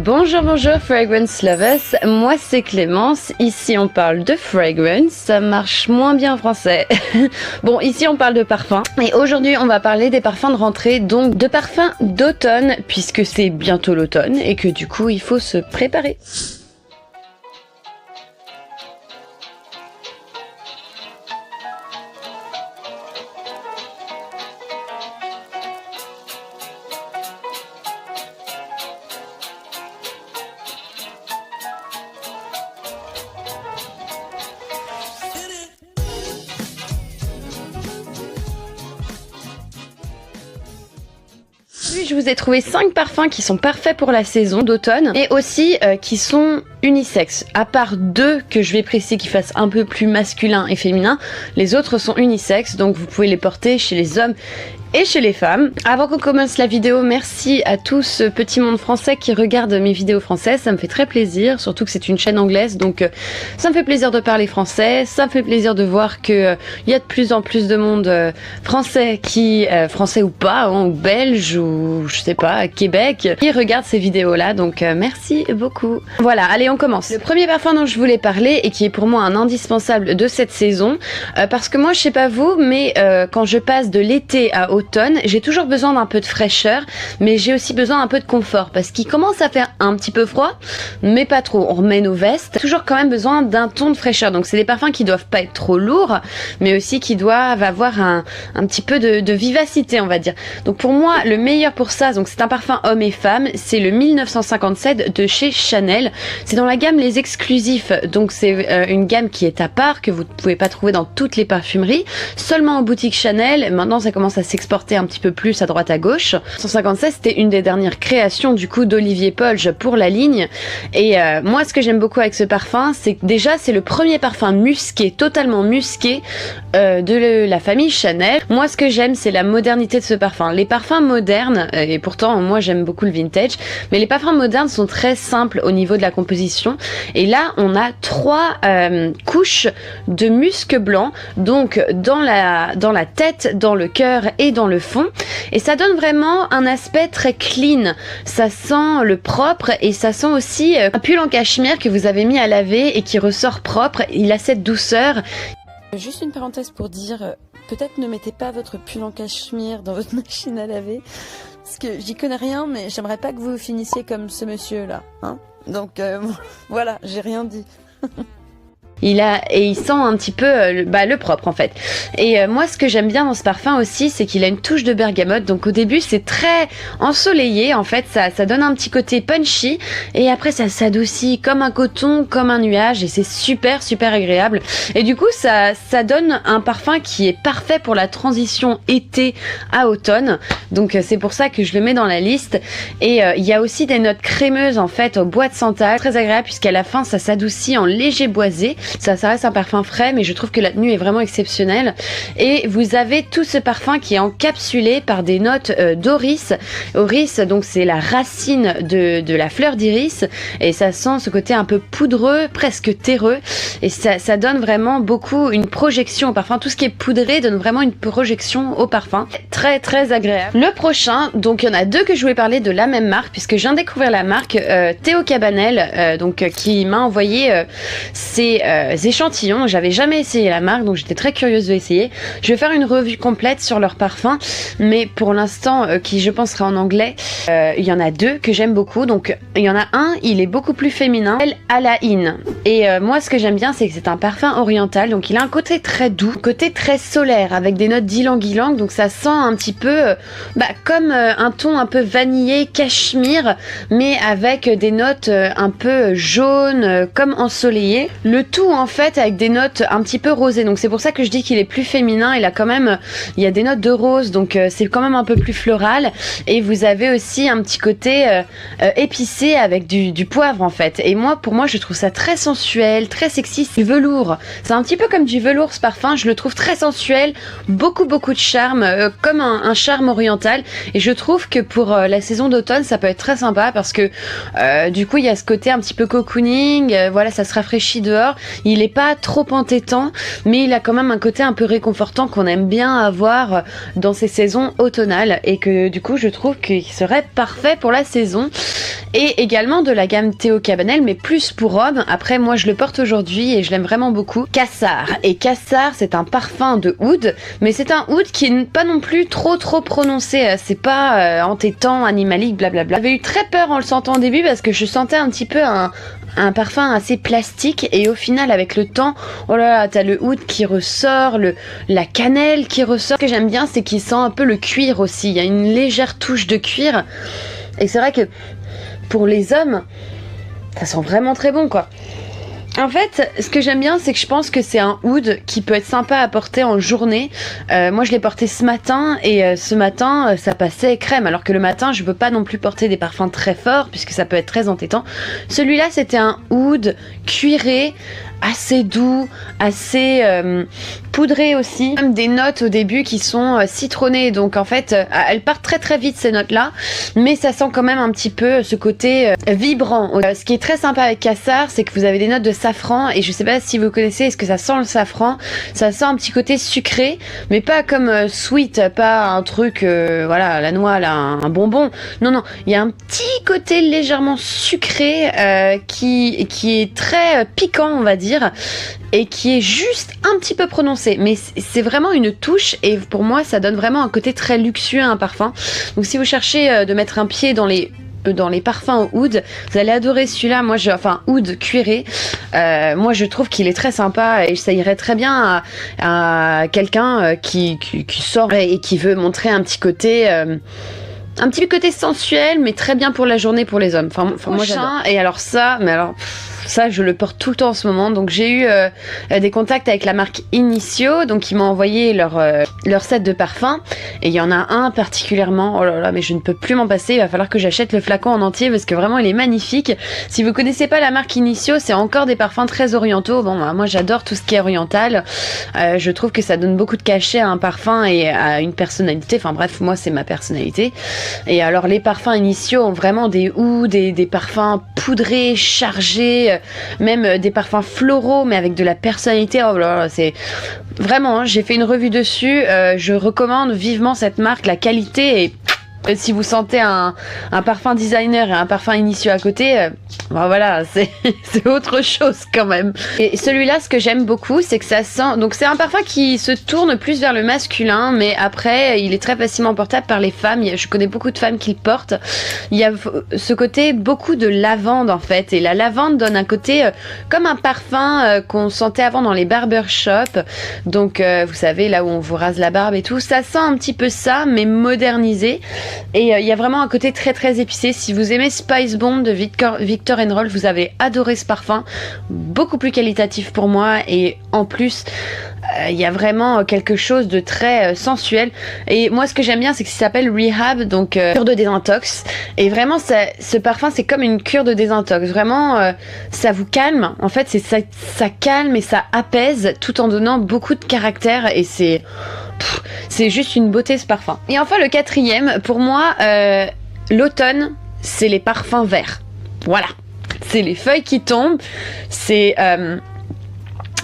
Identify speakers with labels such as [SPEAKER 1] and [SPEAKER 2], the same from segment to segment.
[SPEAKER 1] Bonjour, bonjour Fragrance Lovers, moi c'est Clémence, ici on parle de fragrance, ça marche moins bien en français. Bon, ici on parle de parfum, et aujourd'hui on va parler des parfums de rentrée, donc de parfums d'automne, puisque c'est bientôt l'automne, et que du coup il faut se préparer. Je vous ai trouvé 5 parfums qui sont parfaits pour la saison d'automne et aussi qui sont unisexes. À part 2 que je vais préciser qui fassent un peu plus masculin et féminin, les autres sont unisexes, donc vous pouvez les porter chez les hommes et chez les femmes. Avant qu'on commence la vidéo, merci à tout ce petit monde français qui regarde mes vidéos françaises, ça me fait très plaisir, surtout que c'est une chaîne anglaise, donc ça me fait plaisir de parler français, ça me fait plaisir de voir que il y a de plus en plus de monde français qui, français ou pas, hein, ou belge ou je sais pas, Québec, qui regarde ces vidéos là, donc merci beaucoup. Voilà, allez on commence. Le premier parfum dont je voulais parler et qui est pour moi un indispensable de cette saison, parce que moi je sais pas vous, mais quand je passe de l'été à automne, j'ai toujours besoin d'un peu de fraîcheur, mais j'ai aussi besoin d'un peu de confort parce qu'il commence à faire un petit peu froid, mais pas trop. On remet nos vestes. Toujours quand même besoin d'un ton de fraîcheur. Donc c'est des parfums qui doivent pas être trop lourds, mais aussi qui doivent avoir un petit peu de vivacité, on va dire. Donc pour moi, le meilleur pour ça, donc c'est un parfum homme et femme, c'est le 1957 de chez Chanel. C'est dans la gamme les exclusifs. Donc c'est une gamme qui est à part, que vous ne pouvez pas trouver dans toutes les parfumeries, seulement en boutique Chanel. Maintenant, ça commence à s'exporter un petit peu plus à droite à gauche. 157, c'était une des dernières créations du coup d'Olivier Polge pour la ligne, et moi ce que j'aime beaucoup avec ce parfum, c'est que déjà c'est le premier parfum musqué, totalement musqué de la famille Chanel. Moi ce que j'aime, c'est la modernité de ce parfum. Les parfums modernes, et pourtant moi j'aime beaucoup le vintage, mais les parfums modernes sont très simples au niveau de la composition, et là on a 3 couches de musc blanc, donc dans la tête, dans le cœur et dans le fond, et ça donne vraiment un aspect très clean. Ça sent le propre, et ça sent aussi un pull en cachemire que vous avez mis à laver et qui ressort propre. Il a cette douceur.
[SPEAKER 2] Juste une parenthèse pour dire, peut-être ne mettez pas votre pull en cachemire dans votre machine à laver, parce que j'y connais rien, mais j'aimerais pas que vous finissiez comme ce monsieur là, hein. Donc voilà, j'ai rien dit.
[SPEAKER 1] Il sent un petit peu le propre en fait. Et moi ce que j'aime bien dans ce parfum aussi, c'est qu'il a une touche de bergamote. Donc au début c'est très ensoleillé en fait, ça donne un petit côté punchy, et après ça s'adoucit comme un coton, comme un nuage, et c'est super agréable. Et du coup ça donne un parfum qui est parfait pour la transition été à automne. Donc c'est pour ça que je le mets dans la liste. Et il y a aussi des notes crémeuses en fait au bois de santal, très agréable, puisqu'à la fin ça s'adoucit en léger boisé. Ça reste un parfum frais, mais je trouve que la tenue est vraiment exceptionnelle. Et vous avez tout ce parfum qui est encapsulé par des notes d'oris. Oris, donc c'est la racine de la fleur d'iris, et ça sent ce côté un peu poudreux, presque terreux, et ça donne vraiment beaucoup une projection au parfum. Tout ce qui est poudré donne vraiment une projection au parfum. Très agréable. Le prochain, donc il y en a 2 que je voulais parler de la même marque, puisque je viens de découvrir la marque Théo Cabanel, qui m'a envoyé ces échantillons. J'avais jamais essayé la marque, donc j'étais très curieuse de l'essayer. Je vais faire une revue complète sur leurs parfums, mais pour l'instant qui je pense sera en anglais. Il y en a 2 que j'aime beaucoup. Donc il y en a un, il est beaucoup plus féminin, Alain, et moi ce que j'aime bien, c'est que c'est un parfum oriental, donc il a un côté très doux, côté très solaire, avec des notes d'ylang-ylang, donc ça sent un petit peu comme un ton un peu vanillé, cachemire, mais avec des notes un peu jaunes, comme ensoleillées, le tout en fait avec des notes un petit peu rosées. Donc c'est pour ça que je dis qu'il est plus féminin. Il y a des notes de rose, donc c'est quand même un peu plus floral, et vous avez aussi un petit côté épicé avec du poivre en fait. Et pour moi je trouve ça très sensuel, très sexy. C'est du velours, c'est un petit peu comme du velours ce parfum. Je le trouve très sensuel, beaucoup de charme, comme un charme oriental, et je trouve que pour la saison d'automne ça peut être très sympa, parce que du coup il y a ce côté un petit peu cocooning, voilà, ça se rafraîchit dehors, Il est pas trop entêtant, mais il a quand même un côté un peu réconfortant qu'on aime bien avoir dans ces saisons automnales et que du coup je trouve qu'il serait parfait pour la saison. Et également de la gamme Théo Cabanel, mais plus pour homme. Après, moi je le porte aujourd'hui et je l'aime vraiment beaucoup. Cassar. Et Cassar, c'est un parfum de oud, mais c'est un oud qui est pas non plus trop prononcé. C'est pas entêtant, animalique, blablabla. J'avais eu très peur en le sentant au début parce que je sentais un petit peu un parfum assez plastique, et au final avec le temps, oh là là, t'as le oud qui ressort, la cannelle qui ressort. Ce que j'aime bien, c'est qu'il sent un peu le cuir aussi. Il y a une légère touche de cuir, et c'est vrai que pour les hommes, ça sent vraiment très bon quoi. En fait, ce que j'aime bien, c'est que je pense que c'est un oud qui peut être sympa à porter en journée. Moi, je l'ai porté ce matin, et ce matin, ça passait crème. Alors que le matin, je peux pas non plus porter des parfums très forts, puisque ça peut être très entêtant. Celui-là, c'était un oud cuiré, assez doux, assez poudré aussi. Même des notes au début qui sont citronnées. Donc en fait, elles partent très vite ces notes-là, mais ça sent quand même un petit peu ce côté vibrant. Ce qui est très sympa avec Cassar, c'est que vous avez des notes de safran, et je sais pas si vous connaissez, est-ce que ça sent le safran? Ça sent un petit côté sucré, mais pas comme sweet, pas un truc, voilà, la noix, là, un bonbon. Non, il y a un petit côté légèrement sucré qui est très piquant, on va dire, et qui est juste un petit peu prononcé, mais c'est vraiment une touche, et pour moi ça donne vraiment un côté très luxueux à un parfum. Donc si vous cherchez de mettre un pied dans les parfums au oud, vous allez adorer celui-là. Moi, enfin, oud cuiré, moi je trouve qu'il est très sympa, et ça irait très bien à quelqu'un qui sort et qui veut montrer un petit côté sensuel, mais très bien pour la journée pour les hommes. Enfin moi j'adore. Et alors ça, ça je le porte tout le temps en ce moment. Donc j'ai eu des contacts avec la marque Initio, donc ils m'ont envoyé leur set de parfums, et il y en a un particulièrement, oh là là, mais je ne peux plus m'en passer. Il va falloir que j'achète le flacon en entier parce que vraiment il est magnifique. Si vous connaissez pas la marque Initio, c'est encore des parfums très orientaux. Bon, moi j'adore tout ce qui est oriental. Je trouve que ça donne beaucoup de cachet à un parfum et à une personnalité. Enfin bref, moi c'est ma personnalité. Et alors les parfums Initio ont vraiment des ouds, des parfums poudrés, chargés, même des parfums floraux, mais avec de la personnalité. Oh là là, c'est vraiment, hein, j'ai fait une revue dessus. Je recommande vivement cette marque. La qualité est... Si vous sentez un parfum designer et un parfum Initio à côté, ben voilà, c'est autre chose quand même. Et celui-là, ce que j'aime beaucoup, c'est que ça sent... Donc c'est un parfum qui se tourne plus vers le masculin, mais après, il est très facilement portable par les femmes. Je connais beaucoup de femmes qui le portent. Il y a ce côté beaucoup de lavande en fait, et la lavande donne un côté comme un parfum qu'on sentait avant dans les barbershops. Donc vous savez, là où on vous rase la barbe et tout, ça sent un petit peu ça, mais modernisé. Et il y a vraiment un côté très épicé. Si vous aimez Spice Bomb de Viktor & Rolf, vous avez adoré ce parfum, beaucoup plus qualitatif pour moi, et en plus il y a vraiment quelque chose de très sensuel. Et moi ce que j'aime bien, c'est que ça s'appelle Rehab, donc cure de désintox, et vraiment ce parfum c'est comme une cure de désintox. Vraiment ça vous calme, en fait ça calme et ça apaise tout en donnant beaucoup de caractère, et c'est juste une beauté ce parfum. Et enfin le quatrième, pour moi l'automne c'est les parfums verts. Voilà, c'est les feuilles qui tombent, c'est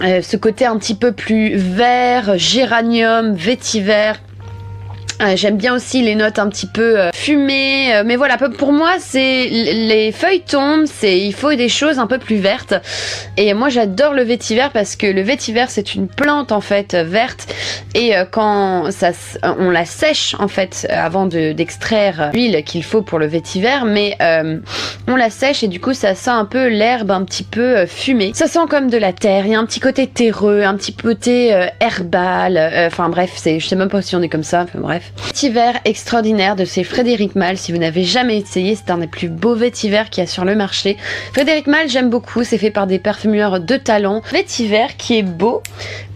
[SPEAKER 1] ce côté un petit peu plus vert, géranium, vétiver. J'aime bien aussi les notes un petit peu fumées, mais voilà, pour moi c'est les feuilles tombent, il faut des choses un peu plus vertes, et moi j'adore le vétiver parce que le vétiver c'est une plante en fait verte, et quand on la sèche en fait avant d'extraire l'huile qu'il faut pour le vétiver, mais on la sèche et du coup ça sent un peu l'herbe un petit peu fumée, ça sent comme de la terre, il y a un petit côté terreux, un petit côté herbal, enfin bref, je sais même pas si on est comme ça, enfin bref. Vétiver extraordinaire de chez Frédéric Malle. Si vous n'avez jamais essayé, c'est un des plus beaux vétiver qu'il y a sur le marché. Frédéric Malle, j'aime beaucoup, c'est fait par des parfumeurs de talent. Vétiver qui est beau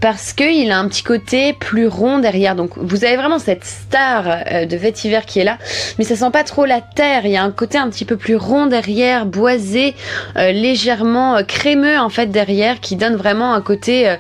[SPEAKER 1] parce qu'il a un petit côté plus rond derrière. Donc vous avez vraiment cette star de vétiver qui est là, mais ça sent pas trop la terre. Il y a un côté un petit peu plus rond derrière, boisé, légèrement crémeux en fait derrière, qui donne vraiment un côté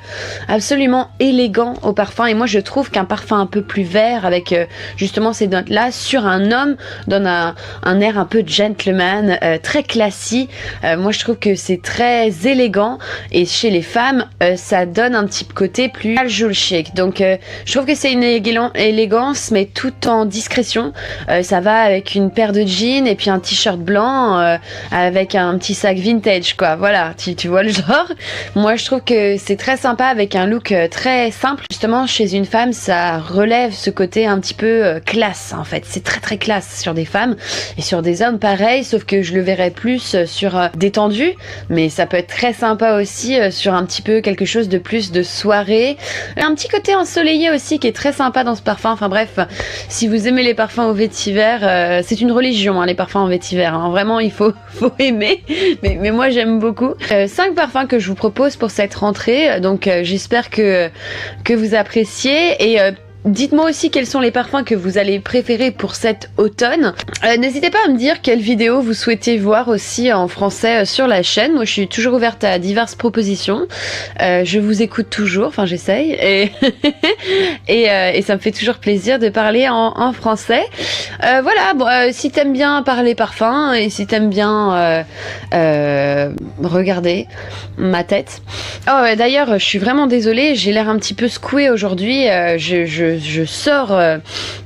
[SPEAKER 1] absolument élégant au parfum. Et moi je trouve qu'un parfum un peu plus vert avec justement ces notes là sur un homme donne un air un peu gentleman, très classique. Moi je trouve que c'est très élégant, et chez les femmes ça donne un petit côté plus casual chic. Donc je trouve que c'est une élégance mais tout en discrétion. Ça va avec une paire de jeans et puis un t-shirt blanc avec un petit sac vintage quoi. Voilà, tu vois le genre. Moi je trouve que c'est très sympa avec un look très simple. Justement chez une femme ça relève ce côté un petit peu classe en fait. C'est très très classe sur des femmes, et sur des hommes pareil, sauf que je le verrais plus sur détendu, mais ça peut être très sympa aussi sur un petit peu quelque chose de plus de soirée. Un petit côté ensoleillé aussi qui est très sympa dans ce parfum. Enfin bref, si vous aimez les parfums au vétiver, c'est une religion hein, les parfums au vétiver hein. Vraiment il faut aimer, mais moi j'aime beaucoup. 5 parfums que je vous propose pour cette rentrée, donc j'espère que vous appréciez, et dites-moi aussi quels sont les parfums que vous allez préférer pour cet automne. N'hésitez pas à me dire quelles vidéos vous souhaitez voir aussi en français sur la chaîne. Moi je suis toujours ouverte à diverses propositions. Je vous écoute toujours, enfin j'essaye, et, et ça me fait toujours plaisir de parler en français. Voilà, bon, si t'aimes bien parler parfum, et si t'aimes bien regarder ma tête. Oh d'ailleurs je suis vraiment désolée, j'ai l'air un petit peu secouée aujourd'hui. Je sors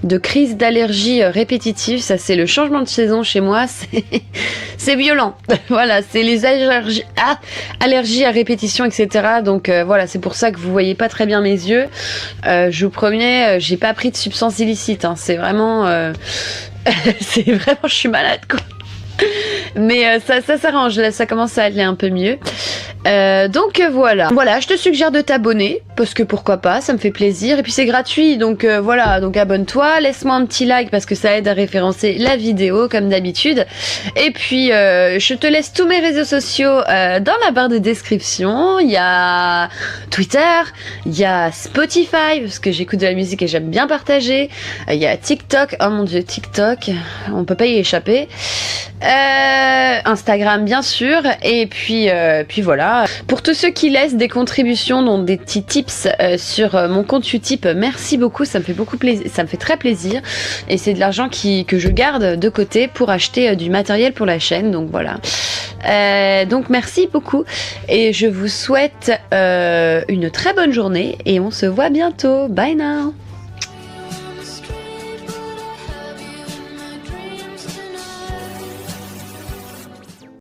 [SPEAKER 1] de crise d'allergie répétitive. Ça c'est le changement de saison chez moi, c'est violent. Voilà, c'est les allergies à répétition, etc. Donc voilà, c'est pour ça que vous voyez pas très bien mes yeux. Je vous promets, j'ai pas pris de substances illicites hein. C'est vraiment c'est vraiment, je suis malade quoi. Mais ça s'arrange, là ça commence à aller un peu mieux. Donc voilà, je te suggère de t'abonner, parce que pourquoi pas, ça me fait plaisir, et puis c'est gratuit, donc voilà, donc abonne-toi, laisse-moi un petit like parce que ça aide à référencer la vidéo comme d'habitude, et puis je te laisse tous mes réseaux sociaux dans la barre de description. Il y a Twitter, il y a Spotify parce que j'écoute de la musique et j'aime bien partager, il y a TikTok, oh mon dieu TikTok, on peut pas y échapper, Instagram bien sûr, et puis voilà. Pour tous ceux qui laissent des contributions, donc des petits tips sur mon compte Utip, merci beaucoup, ça me fait beaucoup plaisir, ça me fait très plaisir, et c'est de l'argent que je garde de côté pour acheter du matériel pour la chaîne, donc voilà. Donc merci beaucoup, et je vous souhaite une très bonne journée, et on se voit bientôt. Bye now.